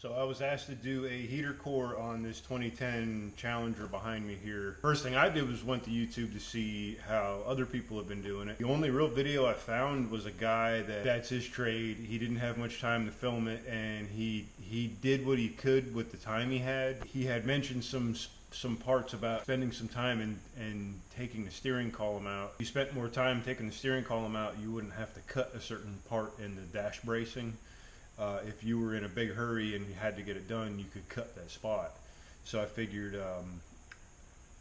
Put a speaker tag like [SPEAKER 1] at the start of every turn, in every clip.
[SPEAKER 1] So I was asked to do a heater core on this 2010 Challenger behind me here. First thing I did was went to YouTube to see how other people have been doing it. The only real video I found was a guy that's his trade. He didn't have much time to film it, and he did what he could with the time he had. He had mentioned some parts about spending some time and taking the steering column out. If you spent more time taking the steering column out, you wouldn't have to cut a certain part in the dash bracing. If you were in a big hurry and you had to get it done, you could cut that spot. So I figured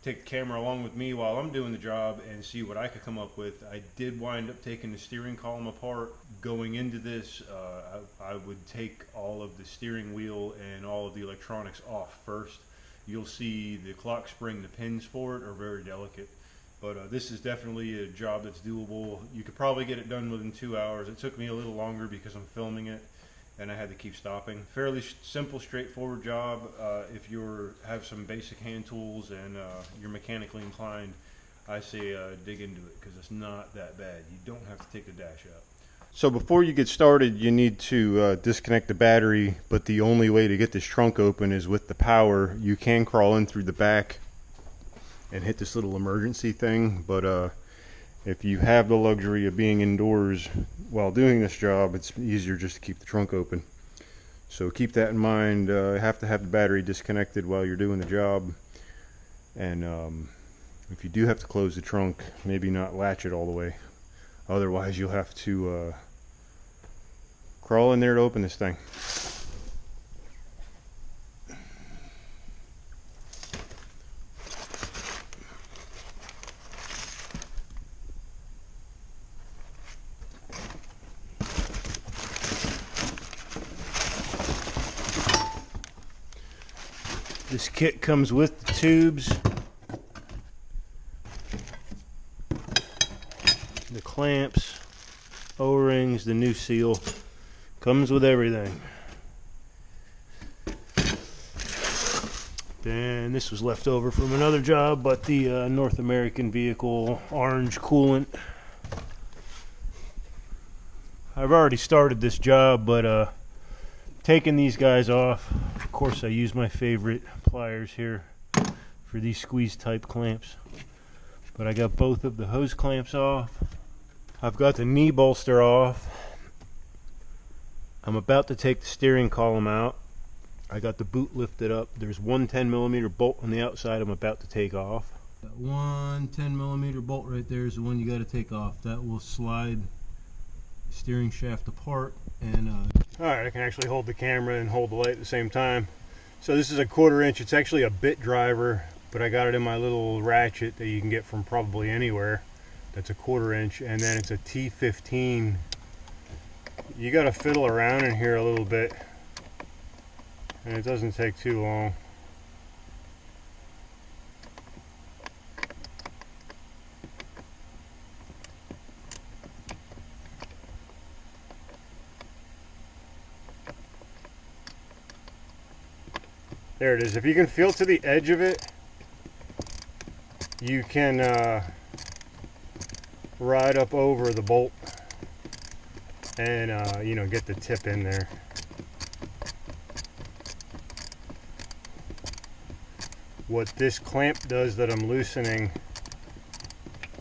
[SPEAKER 1] take the camera along with me while I'm doing the job and see what I could come up with. I did wind up taking the steering column apart. Going into this, I would take all of the steering wheel and all of the electronics off first. You'll see the clock spring, the pins for it are very delicate. But this is definitely a job that's doable. You could probably get it done within 2 hours. It took me a little longer because I'm filming it and I had to keep stopping. Fairly simple, straightforward job. If you have some basic hand tools and you're mechanically inclined, I say dig into it because it's not that bad. You don't have to take the dash out. So before you get started, you need to disconnect the battery, but the only way to get this trunk open is with the power. You can crawl in through the back and hit this little emergency thing, but if you have the luxury of being indoors while doing this job, it's easier just to keep the trunk open. So keep that in mind. You have to have the battery disconnected while you're doing the job. And if you do have to close the trunk, maybe not latch it all the way. Otherwise, you'll have to crawl in there to open this thing. This kit comes with the tubes, the clamps, O-rings, the new seal. Comes with everything. And this was left over from another job, but the North American vehicle orange coolant. I've already started this job, but taking these guys off. Of course, I use my favorite pliers here for these squeeze type clamps, but I got both of the hose clamps off. I've got the knee bolster off. I'm about to take the steering column out. I got the boot lifted up. There's one 10mm bolt on the outside I'm about to take off. That one 10mm bolt right there is the one you got to take off. That will slide the steering shaft apart. And alright, I can actually hold the camera and hold the light at the same time. So this is a 1/4 inch. It's actually a bit driver, but I got it in my little ratchet that you can get from probably anywhere. That's a 1/4 inch, and then it's a T15. You got to fiddle around in here a little bit, and it doesn't take too long. There it is. If you can feel to the edge of it, you can ride up over the bolt and you know, get the tip in there. What this clamp does that I'm loosening,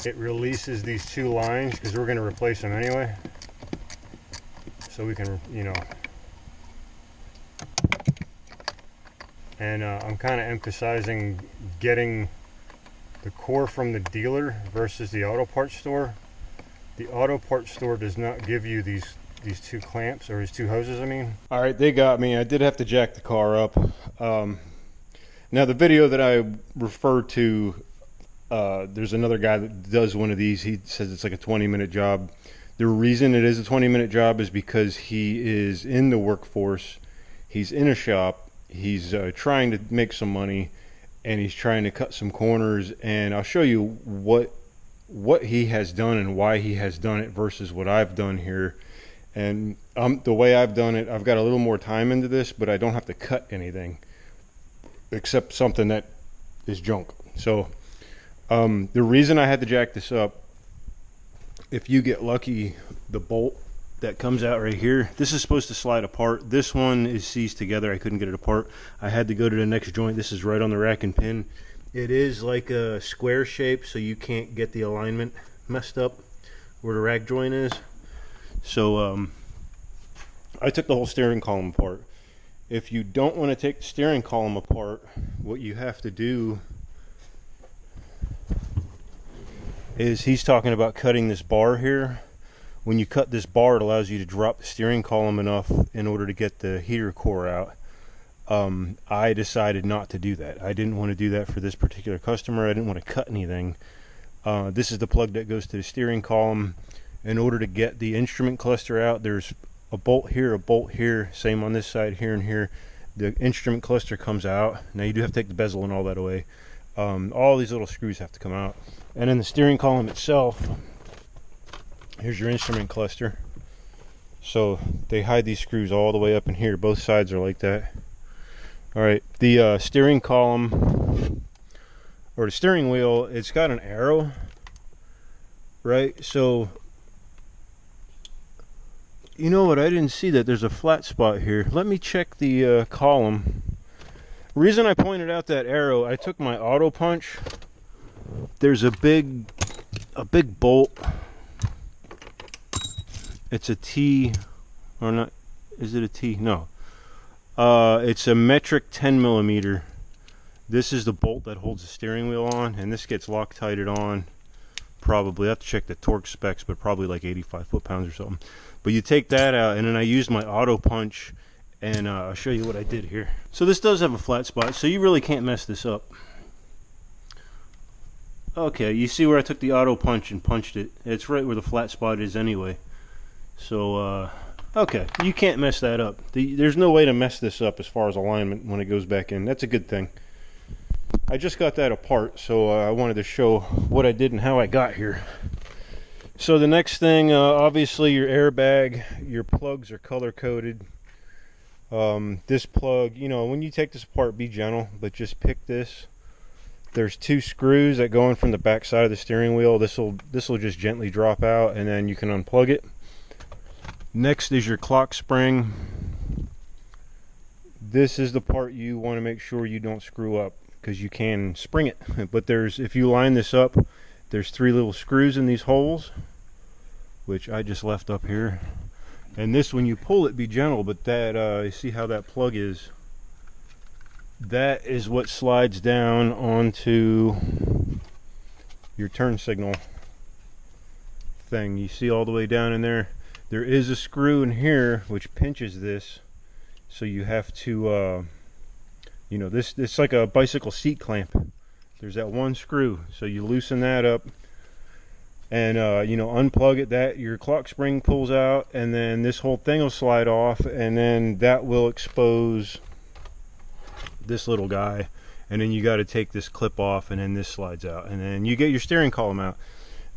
[SPEAKER 1] it releases these two lines because we're going to replace them anyway. So we can, you know, and I'm kind of emphasizing getting the core from the dealer versus the auto parts store. The auto parts store does not give you these two clamps, or these two hoses, I mean. All right, they got me. I did have to jack the car up. Now the video that I referred to, there's another guy that does one of these. He says it's like a 20-minute job. The reason it is a 20-minute job is because he is in the workforce. He's in a shop. He's trying to make some money, and he's trying to cut some corners. And I'll show you what he has done and why he has done it versus what I've done here. And the way I've done it, I've got a little more time into this, but I don't have to cut anything except something that is junk. So the reason I had to jack this up, if you get lucky, the bolt that comes out right here. This is supposed to slide apart. This one is seized together. I couldn't get it apart. I had to go to the next joint. This is right on the rack and pin. It is like a square shape, so you can't get the alignment messed up where the rack joint is. So I took the whole steering column apart. If you don't want to take the steering column apart, what you have to do is, he's talking about cutting this bar here. When you cut this bar, it allows you to drop the steering column enough in order to get the heater core out. I decided not to do that. I didn't want to do that for this particular customer. I didn't want to cut anything. This is the plug that goes to the steering column. In order to get the instrument cluster out, there's a bolt here, same on this side, here and here. The instrument cluster comes out. Now you do have to take the bezel and all that away. All these little screws have to come out. And then the steering column itself, here's your instrument cluster. So they hide these screws all the way up in here. Both sides are like that. Alright, the steering column, or the steering wheel, it's got an arrow, right? So, you know what, I didn't see that there's a flat spot here. Let me check the column. Reason I pointed out that arrow, I took my auto punch. There's a big bolt. It's a T, or not, is it a T? No. It's a metric 10 millimeter. This is the bolt that holds the steering wheel on, and this gets Loctited on. Probably, I have to check the torque specs, but probably like 85 foot-pounds or something. But you take that out, and then I used my auto punch, and I'll show you what I did here. So this does have a flat spot, so you really can't mess this up. Okay, you see where I took the auto punch and punched it. It's right where the flat spot is anyway. So, okay, you can't mess that up. There's no way to mess this up as far as alignment when it goes back in. That's a good thing. I just got that apart, so I wanted to show what I did and how I got here. So the next thing, obviously your airbag, your plugs are color coded. This plug, you know, when you take this apart, be gentle, but just pick this. There's two screws that go in from the back side of the steering wheel. This will just gently drop out, and then you can unplug it. Next is your clock spring. This is the part you want to make sure you don't screw up, because you can spring it. But if you line this up, there's 3 little screws in these holes, which I just left up here. And this, when you pull it, be gentle, but that, you see how that plug is? That is what slides down onto your turn signal thing. You see all the way down in there? There is a screw in here which pinches this, so you have to, you know, it's like a bicycle seat clamp. There's that one screw, so you loosen that up, and you know, unplug it. That your clock spring pulls out, and then this whole thing will slide off, and then that will expose this little guy, and then you got to take this clip off, and then this slides out, and then you get your steering column out.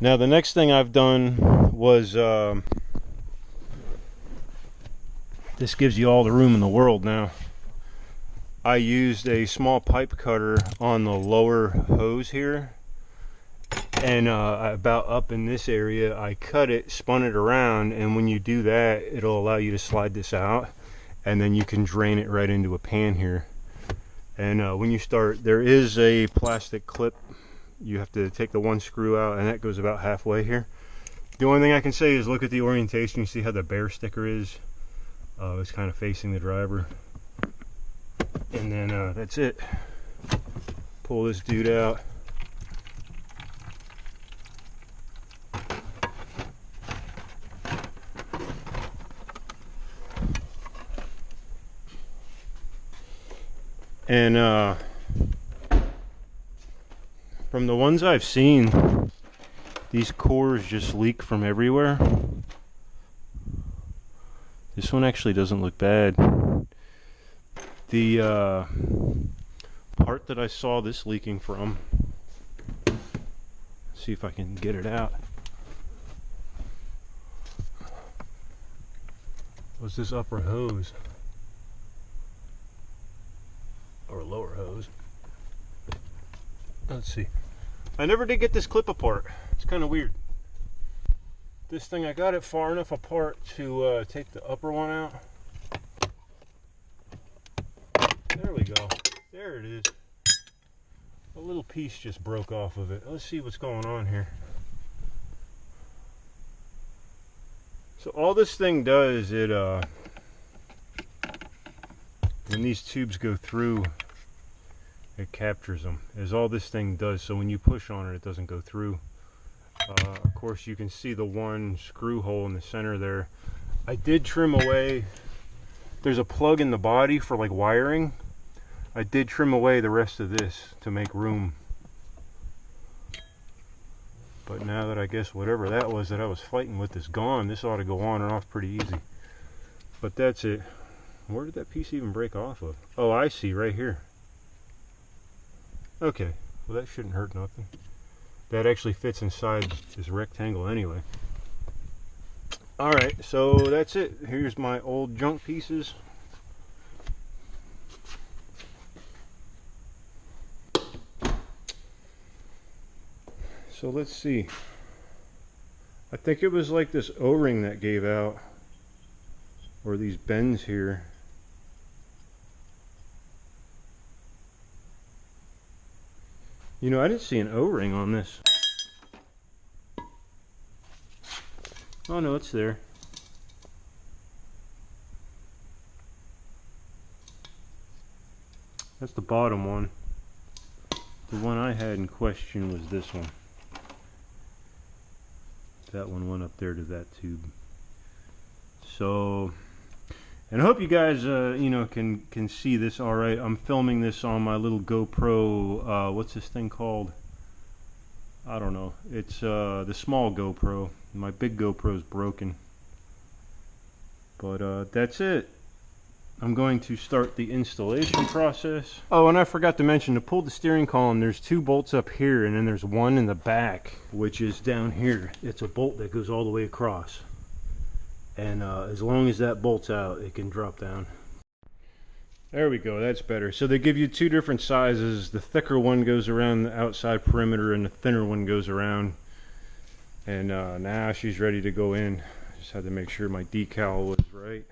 [SPEAKER 1] Now the next thing I've done was this gives you all the room in the world now. I used a small pipe cutter on the lower hose here, and about up in this area I cut it, spun it around, and when you do that, it'll allow you to slide this out, and then you can drain it right into a pan here. And when you start, there is a plastic clip. You have to take the one screw out, and that goes about halfway here. The only thing I can say is look at the orientation. You see how the bear sticker is? It's kind of facing the driver. And then that's it. Pull this dude out. And from the ones I've seen, these cores just leak from everywhere. This one actually doesn't look bad. The part that I saw this leaking from, see if I can get it out, was this upper hose, or lower hose. Let's see. I never did get this clip apart. It's kind of weird. This thing, I got it far enough apart to take the upper one out. There we go. There it is. A little piece just broke off of it. Let's see what's going on here. So all this thing does, it when these tubes go through, it captures them, is all this thing does. So when you push on it, it doesn't go through. Of course, you can see the one screw hole in the center there. I did trim away, there's a plug in the body for like wiring. I did trim away the rest of this to make room. But now that I guess whatever that was that I was fighting with is gone, this ought to go on and off pretty easy. But that's it. Where did that piece even break off of? Oh, I see, right here. Okay, well that shouldn't hurt nothing. That actually fits inside this rectangle anyway. Alright, so that's it. Here's my old junk pieces. So let's see. I think it was like this O-ring that gave out, or these bends here. You know, I didn't see an O-ring on this. Oh no, it's there. That's the bottom one. The one I had in question was this one. That one went up there to that tube. So, and I hope you guys, you know, can see this all right. I'm filming this on my little GoPro. What's this thing called? I don't know. It's the small GoPro. My big GoPro is broken. But that's it. I'm going to start the installation process. Oh, and I forgot to mention, to pull the steering column, there's 2 bolts up here, and then there's one in the back, which is down here. It's a bolt that goes all the way across. And as long as that bolt's out, it can drop down. There we go, that's better. So they give you 2 different sizes. The thicker one goes around the outside perimeter, and the thinner one goes around. And now she's ready to go in. Just had to make sure my decal was right.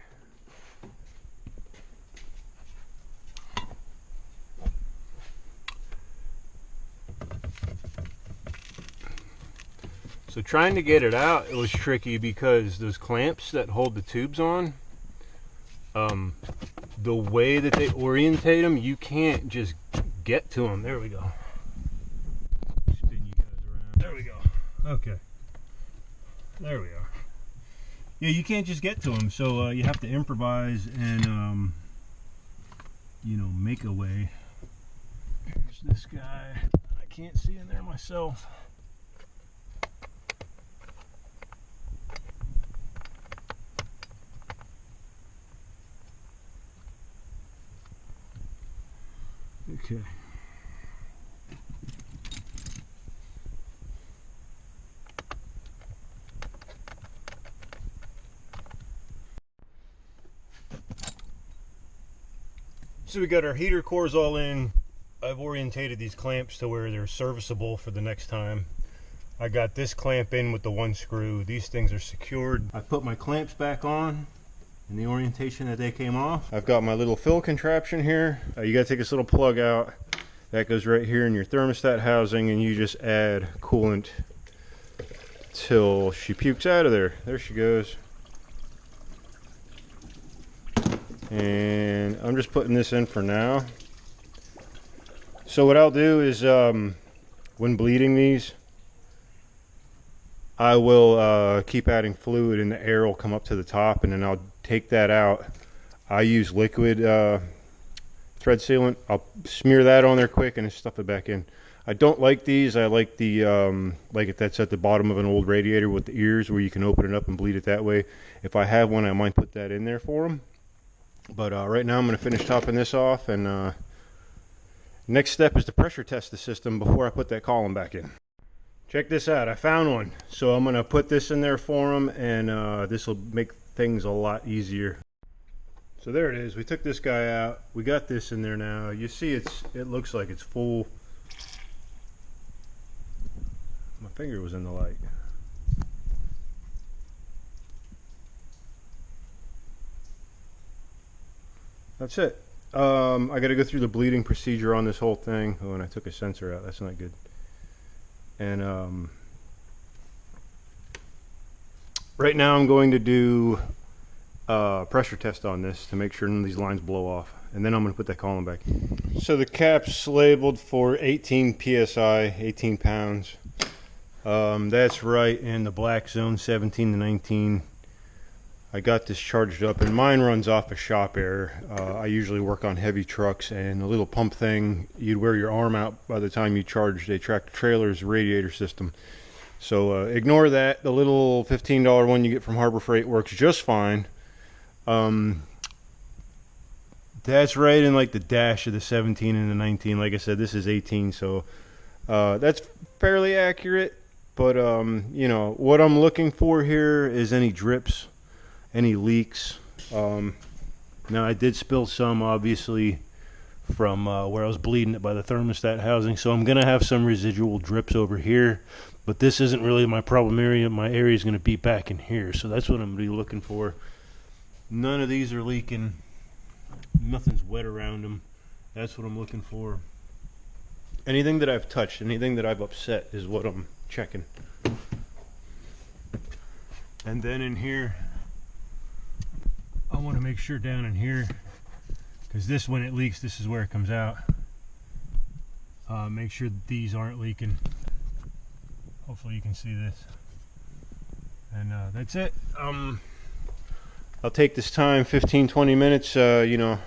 [SPEAKER 1] So trying to get it out, it was tricky because those clamps that hold the tubes on, the way that they orientate them, you can't just get to them. There we go. Spin you guys around. There we go. Okay. There we are. Yeah, you can't just get to them, so you have to improvise and, you know, make a way. Here's this guy. I can't see in there myself. Okay. So we got our heater cores all in. I've orientated these clamps to where they're serviceable for the next time. I got this clamp in with the 1 screw. These things are secured. I put my clamps back on in the orientation that they came off. I've got my little fill contraption here. You gotta take this little plug out. That goes right here in your thermostat housing, and you just add coolant till she pukes out of there. There she goes. And I'm just putting this in for now. So what I'll do is, when bleeding these, I will keep adding fluid and the air will come up to the top, and then I'll take that out. I use liquid thread sealant. I'll smear that on there quick and then stuff it back in. I don't like these. I like the like that's at the bottom of an old radiator with the ears where you can open it up and bleed it that way. If I have one, I might put that in there for them. But right now I'm going to finish topping this off, and next step is to pressure test the system before I put that column back in. Check this out, I found one. So I'm going to put this in there for them, and this will make things a lot easier. So there it is. We took this guy out. We got this in there now. You see it looks like it's full. My finger was in the light. that's it. I got to go through the bleeding procedure on this whole thing. Oh, and I took a sensor out. That's not good. And right now I'm going to do a pressure test on this to make sure none of these lines blow off. And then I'm going to put that column back. So the cap's labeled for 18 psi, 18 pounds. That's right in the black zone, 17 to 19. I got this charged up, and mine runs off a shop air. I usually work on heavy trucks, and the little pump thing, you'd wear your arm out by the time you charged a tractor trailer's radiator system. So ignore that. The little $15 one you get from Harbor Freight works just fine. That's right in like the dash of the 17 and the 19. Like I said, this is 18, so that's fairly accurate. But you know, what I'm looking for here is any drips, any leaks. Now I did spill some, obviously, from where I was bleeding it by the thermostat housing, so I'm gonna have some residual drips over here, but this isn't really my problem area. My area is gonna be back in here, so that's what I'm gonna be looking for. None of these are leaking, nothing's wet around them. That's what I'm looking for. Anything that I've touched, anything that I've upset is what I'm checking. And then in here, I want to make sure down in here, because this, when it leaks, this is where it comes out. Make sure that these aren't leaking. Hopefully you can see this. And that's it. I'll take this time, 15-20 minutes, you know,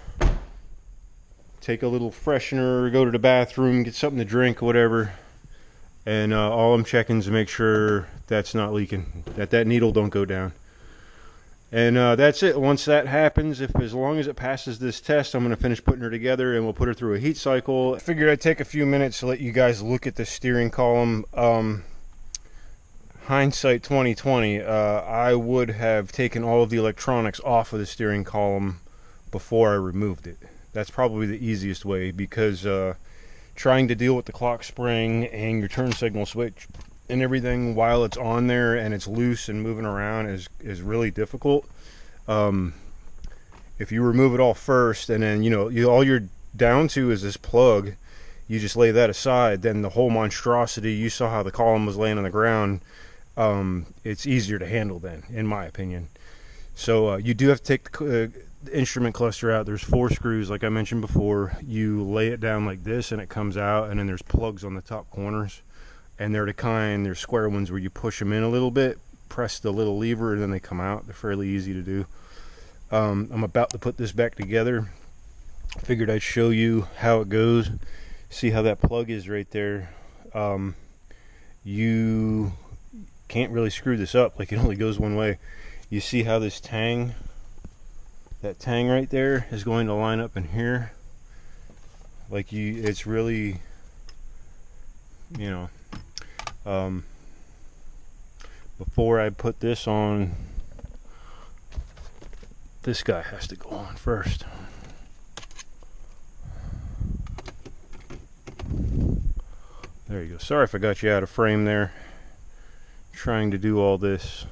[SPEAKER 1] take a little freshener, go to the bathroom, get something to drink, whatever. And all I'm checking is to make sure that's not leaking, that needle don't go down. And that's it. Once that happens, as long as it passes this test, I'm going to finish putting her together, and we'll put her through a heat cycle. I figured I'd take a few minutes to let you guys look at the steering column. Hindsight 2020, I would have taken all of the electronics off of the steering column before I removed it. That's probably the easiest way, because trying to deal with the clock spring and your turn signal switch and everything while it's on there and it's loose and moving around is really difficult. If you remove it all first, and then, you know, all you're down to is this plug, you just lay that aside, then the whole monstrosity, you saw how the column was laying on the ground, it's easier to handle then, in my opinion. So you do have to take the instrument cluster out. There's 4 screws, like I mentioned before. You lay it down like this and it comes out, and then there's plugs on the top corners, and they're the kind, they're square ones where you push them in a little bit, press the little lever, and then they come out. They're fairly easy to do. I'm about to put this back together. Figured I'd show you how it goes. See how that plug is right there. You can't really screw this up, like it only goes one way. You see how this tang, that tang right there, is going to line up in here. Like it's really, you know, before I put this on, this guy has to go on first. There you go. Sorry if I got you out of frame there, trying to do all this.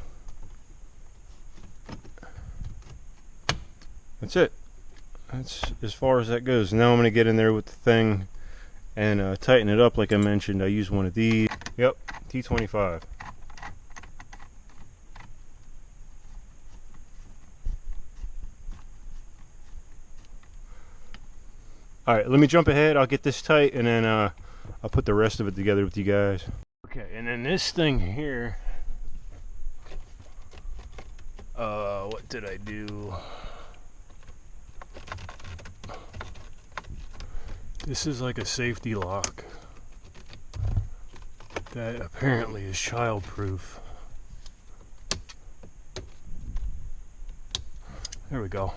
[SPEAKER 1] That's it. That's as far as that goes. Now I'm going to get in there with the thing and tighten it up. Like I mentioned, I use one of these. Yep, T25. Alright, let me jump ahead. I'll get this tight, and then I'll put the rest of it together with you guys. Okay, and then this thing here, what did I do? This is like a safety lock that apparently is child-proof. There we go.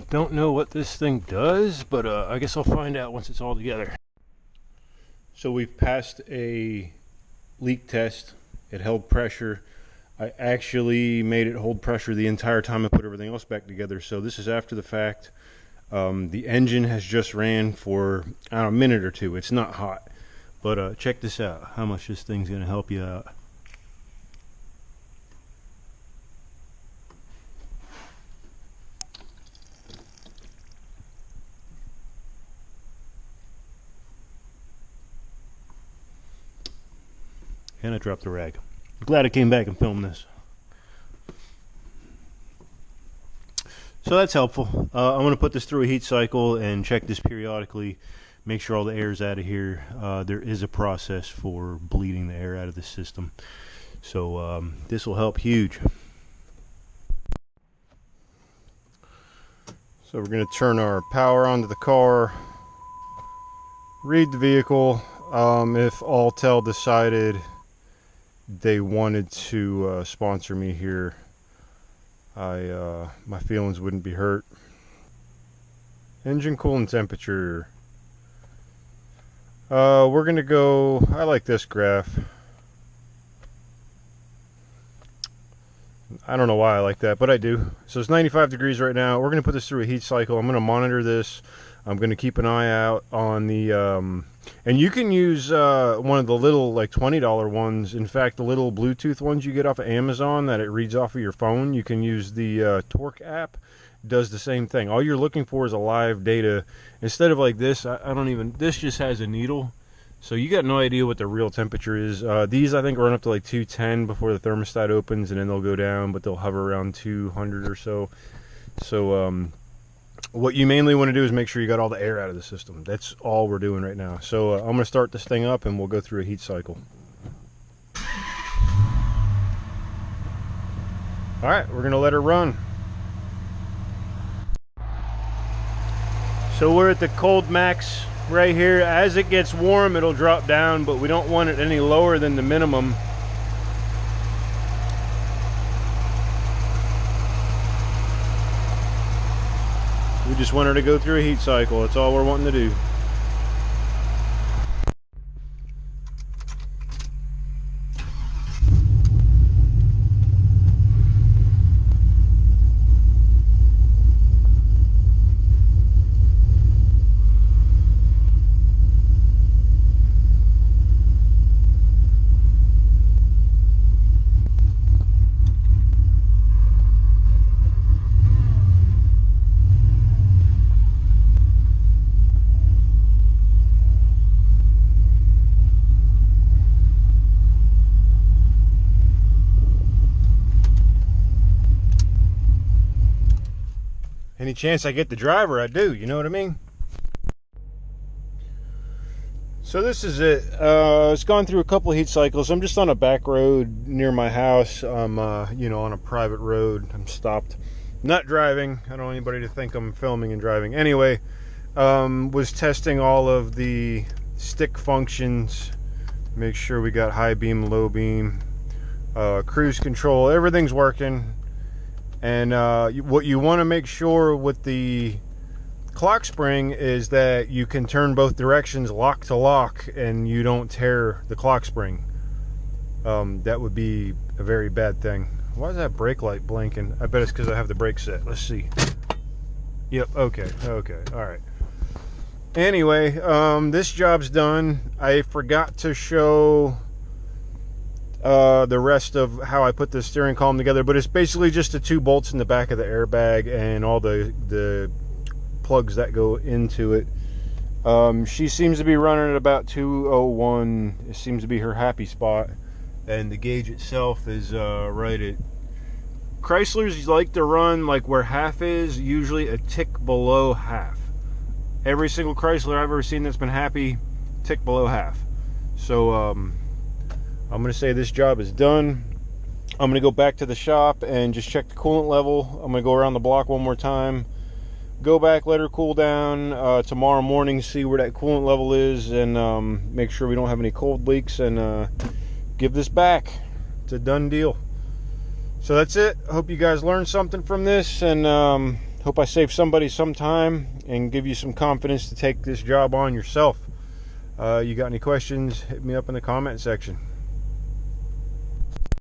[SPEAKER 1] Don't know what this thing does, but I guess I'll find out once it's all together. So we've passed a leak test. It held pressure. I actually made it hold pressure the entire time I put everything else back together. So this is after the fact. The engine has just ran for, I don't know, a minute or two. It's not hot. But check this out, how much this thing's going to help you out. And I dropped the rag. Glad I came back and filmed this. So that's helpful. I'm going to put this through a heat cycle and check this periodically. Make sure all the air is out of here. There is a process for bleeding the air out of the system. So this will help huge. So we're going to turn our power onto the car. Read the vehicle. If Alltel decided they wanted to sponsor me here, my feelings wouldn't be hurt. Engine coolant temperature. We're gonna go, I like this graph. I don't know why I like that, but I do. So it's 95 degrees right now. We're gonna put this through a heat cycle. I'm gonna monitor this. I'm gonna keep an eye out on the and you can use one of the little like $20 ones. In fact, the little Bluetooth ones you get off of Amazon that it reads off of your phone. You can use the Torque app. Does the same thing. All you're looking for is a live data. Instead of like this, I don't even, this just has a needle. So you got no idea what the real temperature is. These I think run up to like 210 before the thermostat opens, and then they'll go down, but they'll hover around 200 or so. So what you mainly want to do is make sure you got all the air out of the system. That's all we're doing right now. So I'm going to start this thing up and we'll go through a heat cycle. All right, we're going to let her run. So we're at the cold max right here. As it gets warm, it'll drop down, but we don't want it any lower than the minimum. We just want her to go through a heat cycle. That's all we're wanting to do. Any chance I get the driver, I do, you know what I mean? So this is it. It's gone through a couple of heat cycles. I'm just on a back road near my house. I'm you know, on a private road. I'm stopped. Not driving. I don't want anybody to think I'm filming and driving. Anyway, was testing all of the stick functions. Make sure we got high beam, low beam, cruise control. Everything's working. And what you want to make sure with the clock spring is that you can turn both directions lock to lock and you don't tear the clock spring. That would be a very bad thing. Why is that brake light blinking? I bet it's because I have the brake set. Let's see. Yep, okay, all right. Anyway, this job's done. I forgot to show the rest of how I put the steering column together, but it's basically just the 2 bolts in the back of the airbag and all the plugs that go into it. She seems to be running at about 201. It seems to be her happy spot, and the gauge itself is right at, Chryslers like to run like where half is, usually a tick below half. Every single Chrysler I've ever seen that's been happy, tick below half. So I'm going to say this job is done. I'm going to go back to the shop and just check the coolant level. I'm going to go around the block one more time, go back, let her cool down tomorrow morning, see where that coolant level is, and make sure we don't have any cold leaks, and give this back. It's a done deal. So that's it. I hope you guys learned something from this, and hope I save somebody some time and give you some confidence to take this job on yourself. You got any questions, hit me up in the comment section.